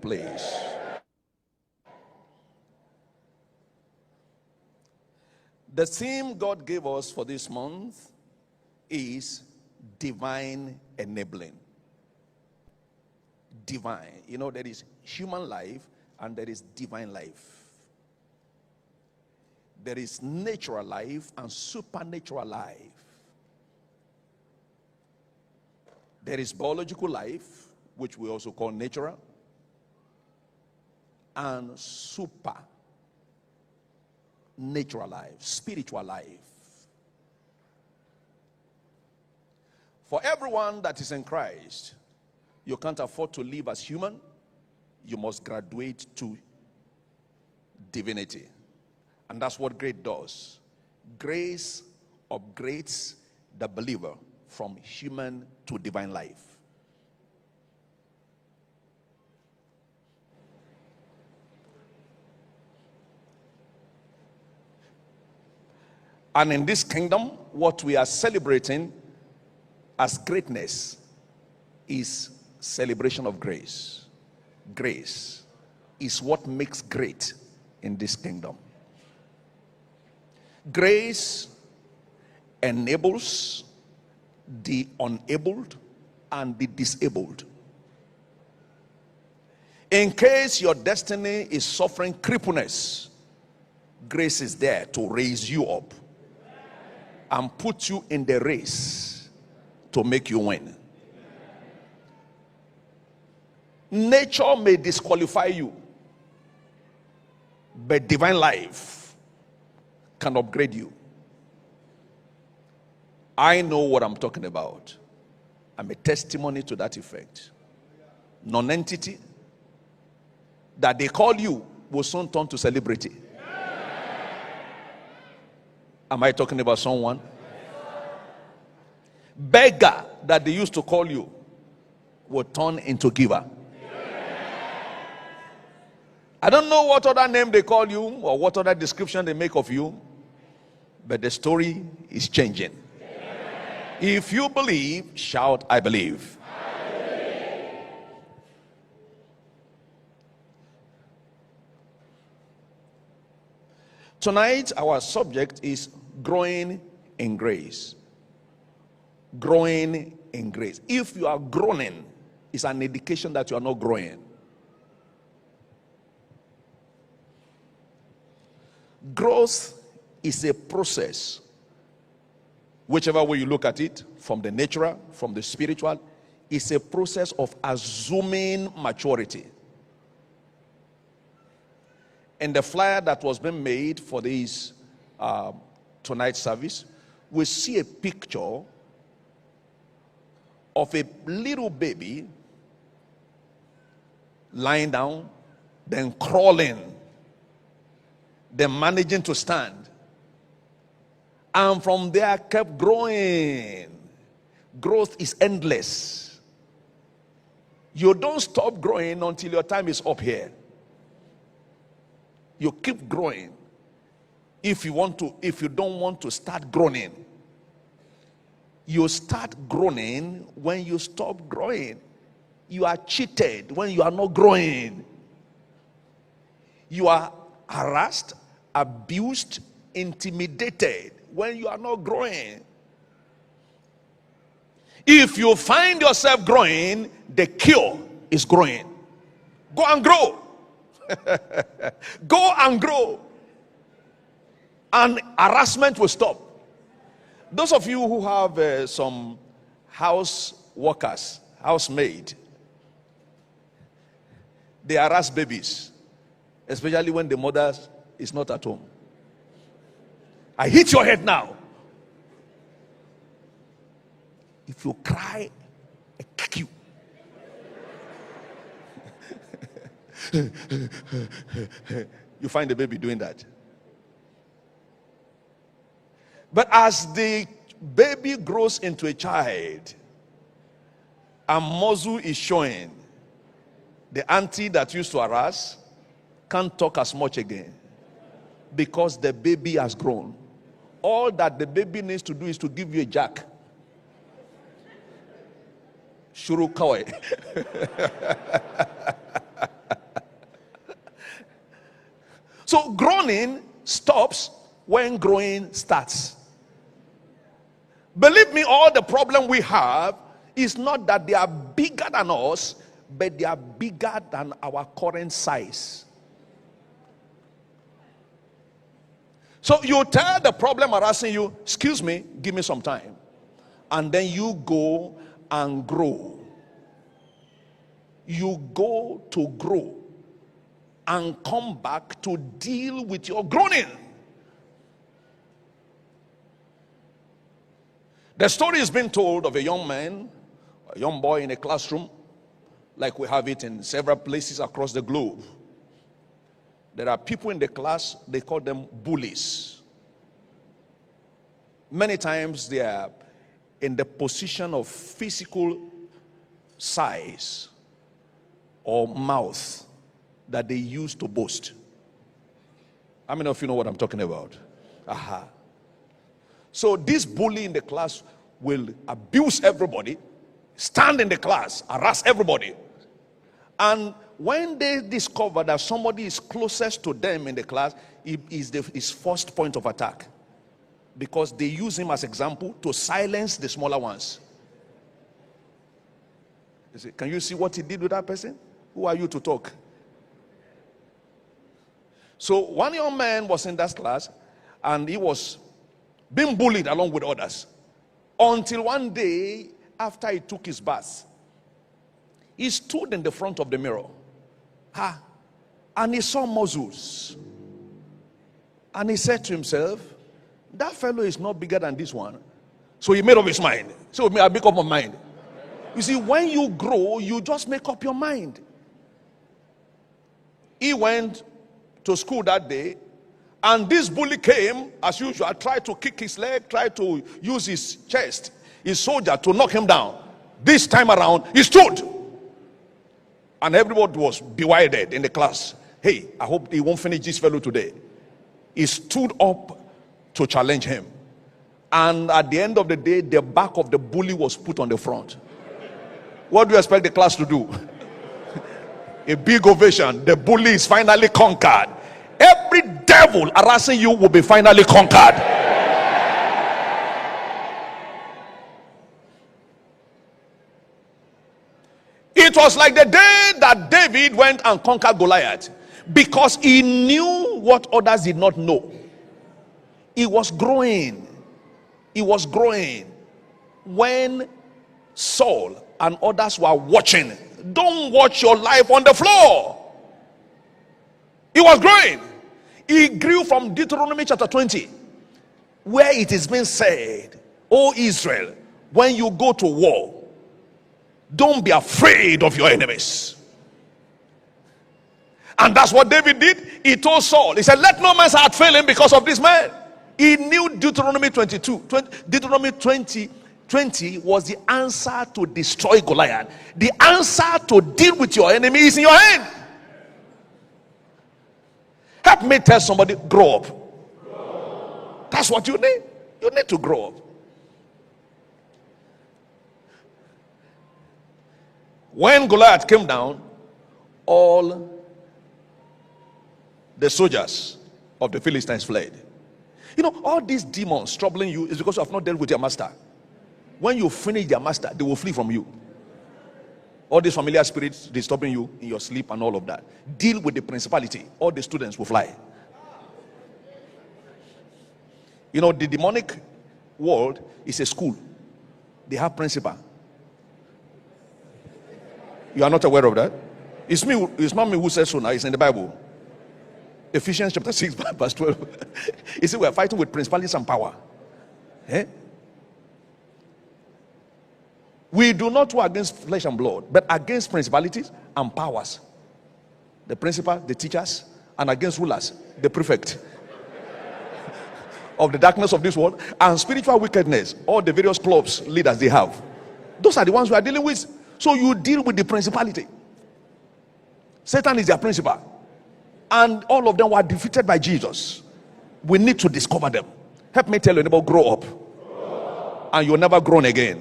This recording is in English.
place. The theme God gave us for this month is divine enabling. Divine. You know, there is human life and there is divine life. There is natural life and supernatural life. There is biological life, which we also call natural, and supernatural life, spiritual life. For everyone that is in Christ, you can't afford to live as human. You must graduate to divinity. And that's what grace does. Grace upgrades the believer from human to divine life. And in this kingdom, what we are celebrating as greatness is celebration of grace. Grace is what makes great in this kingdom. Grace enables the unabled and the disabled. In case your destiny is suffering crippleness, grace is there to raise you up and put you in the race to make you win. Nature may disqualify you, but divine life can upgrade you. I know what I'm talking about. I'm a testimony to that effect. Non-entity that they call you will soon turn to celebrity. Am I talking about someone? Beggar that they used to call you will turn into giver. I don't know what other name they call you or what other description they make of you, but the story is changing. If you believe, shout, I believe. I believe. Tonight, our subject is growing in grace. Growing in grace. If you are groaning, it's an indication that you are not growing. Growth is a process. Whichever way you look at it, from the natural, from the spiritual, it's a process of assuming maturity. In the flyer that was being made for this tonight's service, we see a picture of a little baby lying down, then crawling, then managing to stand. And from there kept growing. Growth is endless. You don't stop growing until your time is up here. You keep growing. If you don't want to start groaning, you start groaning when you stop growing. You are cheated when you are not growing. You are harassed, abused, intimidated when you are not growing. If you find yourself growing, the cure is growing. Go and grow. Go and grow. And harassment will stop. Those of you who have some house workers, housemaid, they harass babies, especially when the mother is not at home. I hit your head now. If you cry, I kick you. You find the baby doing that. But as the baby grows into a child and muzzle is showing, the auntie that used to harass can't talk as much again because the baby has grown. All that the baby needs to do is to give you a jack. Shuru kawai. So groaning stops when growing starts. Believe me, all the problem we have is not that they are bigger than us, but they are bigger than our current size. So you tell the problem harassing you, excuse me, give me some time. And then you go and grow. You go to grow and come back to deal with your groaning. The story has been told of a young man, a young boy in a classroom, like we have it in several places across the globe. There are people in the class, they call them bullies. Many times they are in the position of physical size or mouth that they use to boast. How many of you know what I'm talking about? Aha. So this bully in the class will abuse everybody, stand in the class, harass everybody. And when they discover that somebody is closest to them in the class, it is his first point of attack. Because they use him as example to silence the smaller ones. You see, can you see what he did with that person? Who are you to talk? So one young man was in that class and he was being bullied along with others. Until one day, after he took his bath, he stood in the front of the mirror. And he saw muscles. And he said to himself, that fellow is not bigger than this one. So he made up his mind. So I make up my mind. You see, when you grow, you just make up your mind. He went to school that day, and this bully came, as usual, tried to kick his leg, tried to use his chest, his soldier, to knock him down. This time around, he stood. And everybody was bewildered in the class. Hey, I hope he won't finish this fellow today. He stood up to challenge him. And at the end of the day, the back of the bully was put on the front. What do you expect the class to do? A big ovation. The bully is finally conquered. Every devil harassing you will be finally conquered. It was like the day that David went and conquered Goliath, because he knew what others did not know. He was growing. He was growing. When Saul and others were watching, don't watch your life on the floor. He was growing. He grew from Deuteronomy chapter 20, where it is being said, O Israel, when you go to war, don't be afraid of your enemies. And that's what David did. He told Saul, he said, let no man's heart fail him because of this man. He knew Deuteronomy 20 was the answer to destroy Goliath. The answer to deal with your enemy is in your hand. Help me tell somebody, grow up. That's what you need. You need to grow up. When Goliath came down, all the soldiers of the Philistines fled. You know, all these demons troubling you is because you have not dealt with your master. When you finish their master, they will flee from you. All these familiar spirits disturbing you in your sleep and all of that. Deal with the principality. All the students will fly. You know, the demonic world is a school. They have principal. You are not aware of that? It's me. It's not me who says so now. It's in the Bible. Ephesians chapter 6 verse 12. You see, we are fighting with principalities and power. Eh? We do not war against flesh and blood, but against principalities and powers. The principal, the teachers, and against rulers, the prefect of the darkness of this world, and spiritual wickedness, all the various clubs leaders they have. Those are the ones we are dealing with. So you deal with the principality. Satan is their principal. And all of them were defeated by Jesus. We need to discover them. Help me tell you about grow up. And you'll never groan again.